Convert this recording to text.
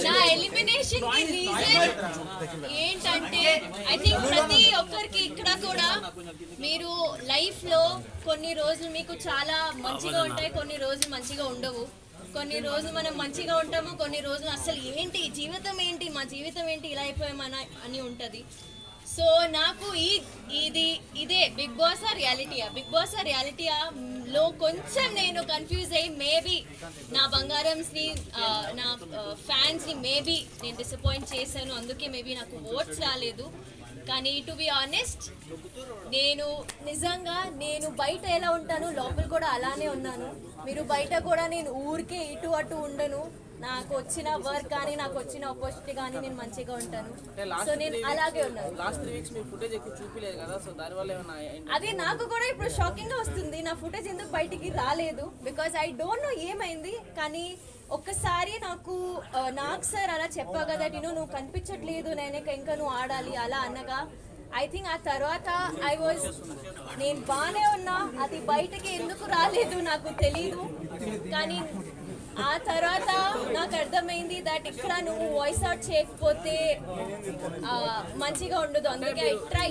నా ఎలిమినేషన్ కి రీజన్ ఏంటంటే ఐ థింక్ ప్రతి ఒక్కరికి ఇక్కడ కూడా మీరు లైఫ్ లో కొన్ని రోజులు మీకు చాలా మంచిగా ఉంటాయి, కొన్ని రోజులు మంచిగా ఉండవు. కొన్ని రోజులు మనం మంచిగా ఉంటాము, కొన్ని రోజులు అసలు ఏంటి జీవితం ఏంటి, మా జీవితం ఏంటి, ఇలా అయిపోయామని అని ఉంటుంది. సో నాకు ఇదే బిగ్ బాస్ రియాలిటీయా లో కొంచెం నేను కన్ఫ్యూజ్ అయ్యి మేబీ నా బంగారంస్ని నా ఫ్యాన్స్ని మేబీ నేను డిసప్పాయింట్ చేశాను, అందుకే మేబీ నాకు ఓట్స్ రాలేదు. కానీ టు బి ఆనెస్ట్ నేను బయట ఎలా ఉంటాను లోపల కూడా అలానే ఉన్నాను. మీరు బయట కూడా నేను ఊరికే ఇటు అటు ఉండను, నాకు వచ్చిన వర్క్ కానీ నాకు వచ్చిన ఆపర్చునిటీ కానీ నేను మంచిగా ఉంటాను. సో నేను అలాగే ఉన్నాను. అదే నాకు కూడా ఇప్పుడు షాకింగ్ గా వస్తుంది, నా ఫుటేజ్ ఎందుకు బయటికి రాలేదు, బికాజ్ ఐ డోంట్ నో ఏమైంది. కానీ ఒక్కసారి నాకు సార్ అలా చెప్పా కదా, నువ్వు కనిపించట్లేదు, ఇంకా నువ్వు ఆడాలి అలా అన్నగా ఐ థింక్ ఆ తర్వాత నేను బాగానే ఉన్నా, అది బయటకి ఎందుకు రాలేదు నాకు తెలీదు. కానీ ఆ తర్వాత నాకు అర్థమైంది దట్ ఇక్కడ నువ్వు వాయిస్ అవుట్ చేయకపోతే మంచిగా ఉండదు, అందుకే ఐ ట్రై.